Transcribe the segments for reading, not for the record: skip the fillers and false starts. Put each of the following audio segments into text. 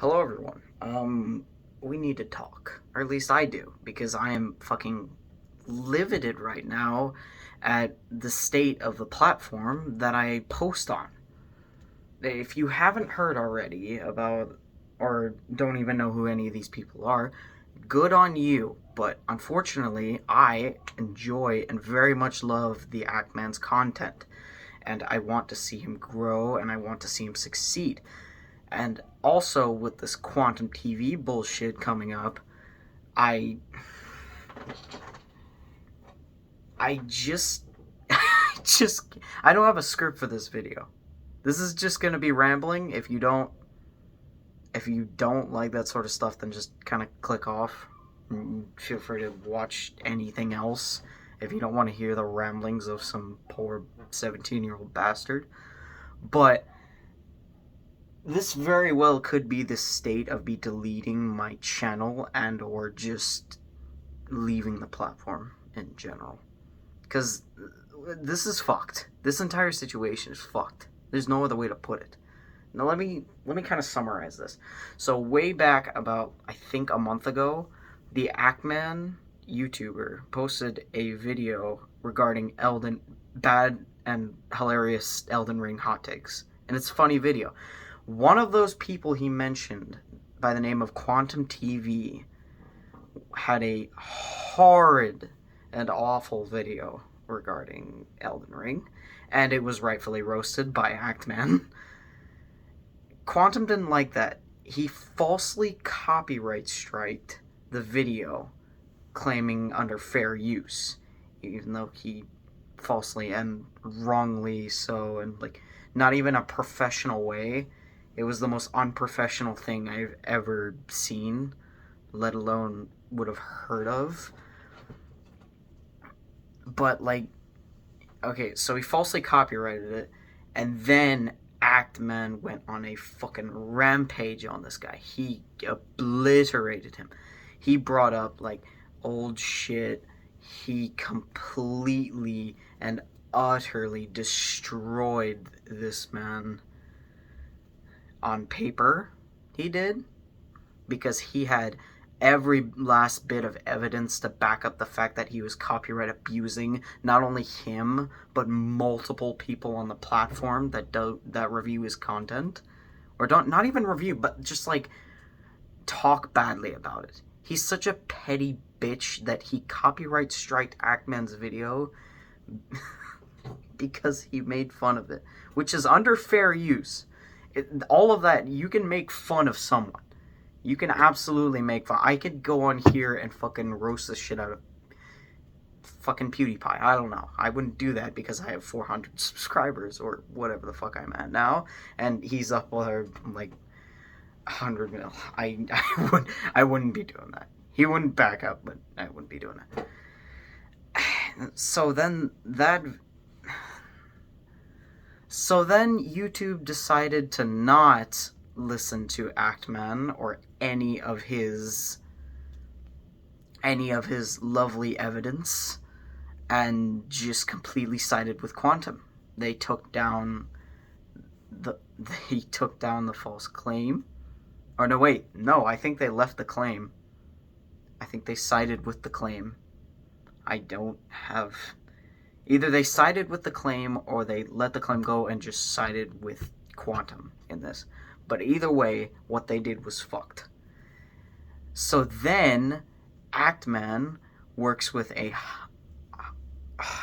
Hello, everyone. We need to talk, or at least I do, because I am fucking livided right now at the state of the platform that I post on. If you haven't heard already about, or don't even know who any of these people are, good on you. But unfortunately, I enjoy and very much love the Ackman's content, and I want to see him grow and I want to see him succeed. And also with this quantum TV bullshit coming up, I I just just I don't have a script for this video. This is just going to be rambling. If you don't like that sort of stuff, then just kind of click off. Feel free to watch anything else if you don't want to hear the ramblings of some poor 17-year-old bastard. But this very well could be the state of me deleting my channel and or just leaving the platform in general. Because this is fucked. This entire situation is fucked. There's no other way to put it. Now let me kind of summarize this. So way back about, I think, a month ago, the Ackman YouTuber posted a video regarding bad and hilarious Elden Ring hot takes. And it's a funny video. One of those people he mentioned, by the name of Quantum TV, had a horrid and awful video regarding Elden Ring, and it was rightfully roasted by Actman. Quantum didn't like that. He falsely copyright striked the video, claiming under fair use, even though he falsely and wrongly so, and like not even a professional way. It was the most unprofessional thing I've ever seen, let alone would have heard of. But like, okay, so he falsely copyrighted it, and then Actman went on a fucking rampage on this guy. He obliterated him. He brought up like old shit. He completely and utterly destroyed this man. On paper, he did, because he had every last bit of evidence to back up the fact that he was copyright abusing not only him but multiple people on the platform that review his content, or don't not even review, but just like talk badly about it. He's such a petty bitch that he copyright striked Ackman's video because he made fun of it, which is under fair use. All of that, you can make fun of someone. You can absolutely make fun. I could go on here and fucking roast the shit out of fucking PewDiePie. I don't know. I wouldn't do that because I have 400 subscribers or whatever the fuck I'm at now, and he's up there like 100 mil. I wouldn't be doing that. He wouldn't back up, but I wouldn't be doing that. So then YouTube decided to not listen to Actman or any of his lovely evidence, and just completely sided with Quantum. They took down the false claim. Or no, wait, no, I think they left the claim. I think they sided with the claim. I don't have... Either they sided with the claim or they let the claim go and just sided with Quantum in this. But either way, what they did was fucked. So then, Actman works with a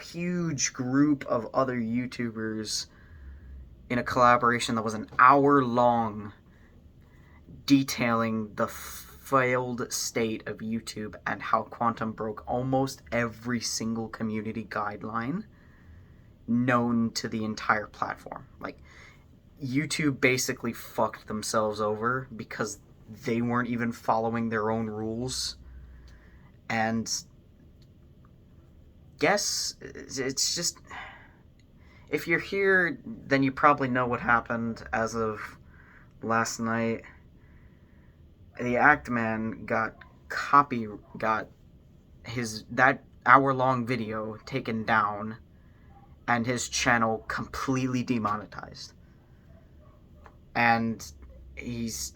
huge group of other YouTubers in a collaboration that was an hour long, detailing the failed state of YouTube and how Quantum broke almost every single community guideline known to the entire platform. Like, YouTube basically fucked themselves over because they weren't even following their own rules. And guess it's just, if you're here, then you probably know what happened as of last night. The Actman got that hour-long video taken down and his channel completely demonetized. And he's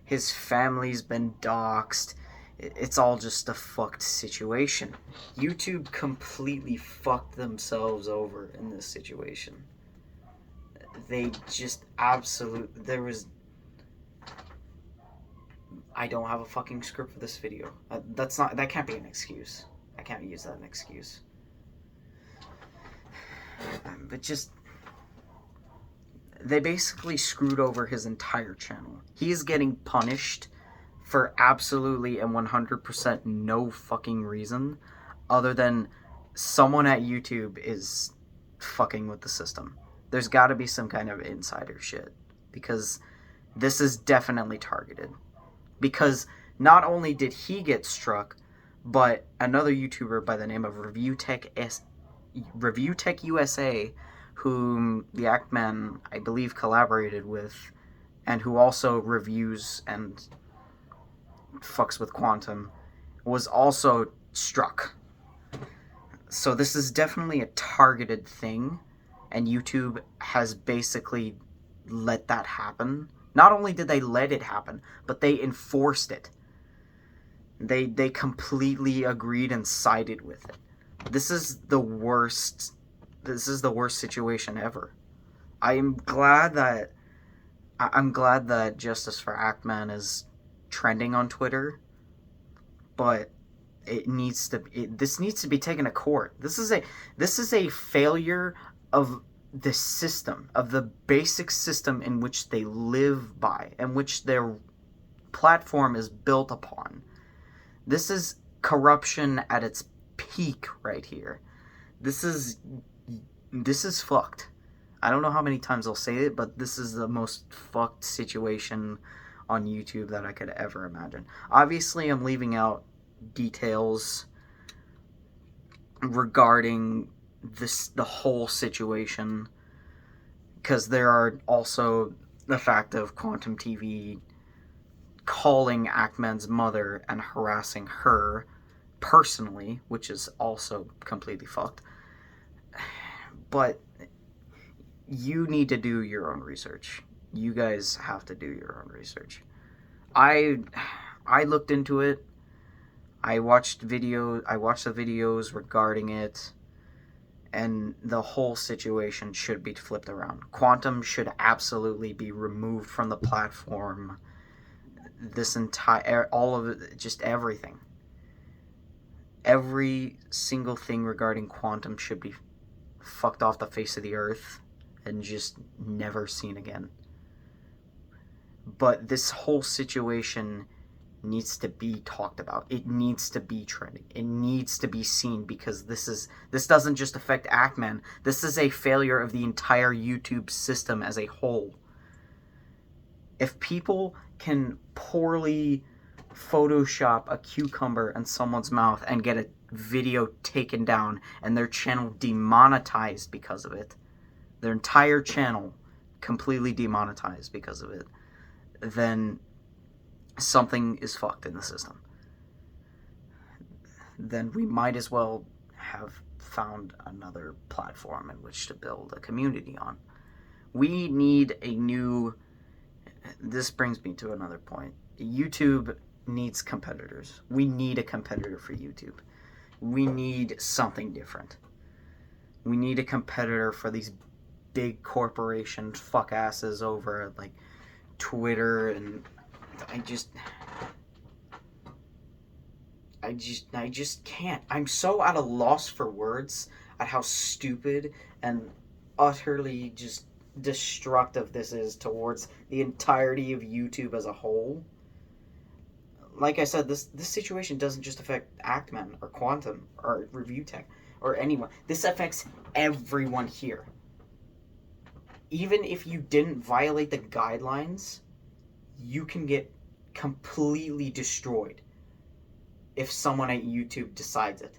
His family's been doxxed. It's all just a fucked situation. YouTube completely fucked themselves over in this situation. They just there was... I don't have a fucking script for this video. That can't be an excuse. I can't use that as an excuse. But just... They basically screwed over his entire channel. He is getting punished for absolutely and 100% no fucking reason other than someone at YouTube is fucking with the system. There's got to be some kind of insider shit, because this is definitely targeted. Because not only did he get struck, but another YouTuber by the name of Review Tech USA, whom the Actman, I believe, collaborated with, and who also reviews and fucks with Quantum, was also struck. So this is definitely a targeted thing, and YouTube has basically let that happen. Not only did they let it happen, but they enforced it. They completely agreed and sided with it. This is the worst situation ever. I'm glad that Justice for Actman is trending on Twitter, but this needs to be taken to court. This is a failure of the system, of the basic system in which they live by, and which their platform is built upon. This is corruption at its peak right here. This is fucked. I don't know how many times I'll say it, but this is the most fucked situation on YouTube that I could ever imagine. Obviously, I'm leaving out details regarding the whole situation, because there are also the fact of Quantum TV calling Actman's mother and harassing her personally, which is also completely fucked. But you need to do your own research. You guys have to do your own research. I looked into it. I watched the videos regarding it, and the whole situation should be flipped around. Quantum should absolutely be removed from the platform. All of it, just everything. Every single thing regarding Quantum should be fucked off the face of the earth and just never seen again. But this whole situation needs to be talked about. It needs to be trending. It needs to be seen, because this doesn't just affect Actman. This is a failure of the entire YouTube system as a whole. If people can poorly Photoshop a cucumber in someone's mouth and get a video taken down and their channel demonetized because of it, their entire channel completely demonetized because of it, then something is fucked in the system. Then we might as well have found another platform in which to build a community on. We need a new... This brings me to another point. YouTube needs competitors. We need a competitor for YouTube. We need something different. We need a competitor for these big corporation fuck asses over at like Twitter, and I just can't. I'm so at a loss for words at how stupid and utterly just destructive this is towards the entirety of YouTube as a whole. Like I said, this situation doesn't just affect Actman or Quantum or Review Tech or anyone. This affects everyone here. Even if you didn't violate the guidelines, you can get completely destroyed if someone at YouTube decides it.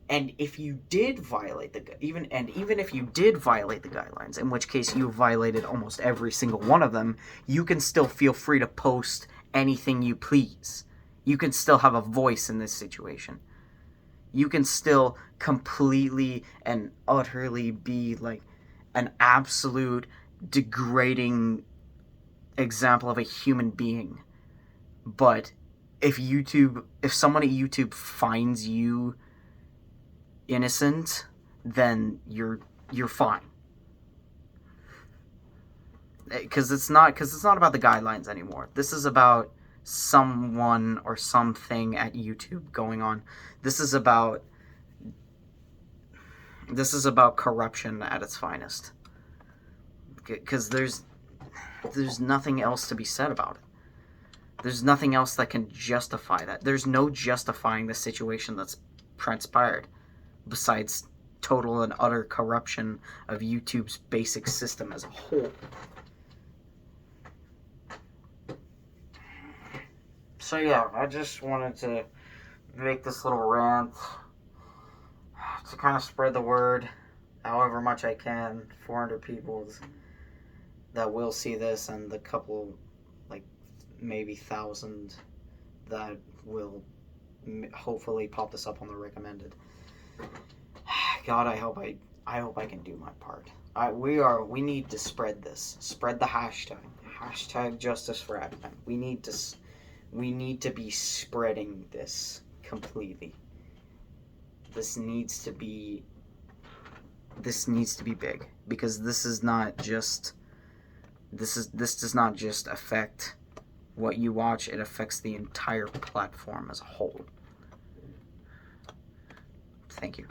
And if you did violate even if you did violate the guidelines, in which case you violated almost every single one of them, you can still feel free to post anything you please. You can still have a voice in this situation. You can still completely and utterly be like an absolute degrading example of a human being. But if someone at YouTube finds you innocent, then you're fine. Because it's not about the guidelines anymore. This is about someone or something at YouTube going on. This is about corruption at its finest. Because there's nothing else to be said about it. There's nothing else that can justify that. There's no justifying the situation that's transpired besides total and utter corruption of YouTube's basic system as a whole. So yeah, I just wanted to make this little rant to kind of spread the word however much I can. 400 people that will see this, and the couple, like maybe 1,000 that will hopefully pop this up on the recommended. God, I hope I can do my part. We need to spread this. Spread the hashtag. Hashtag justice for admin. We need to be spreading this completely. This needs to be big, because this does not just affect what you watch, it affects the entire platform as a whole. Thank you.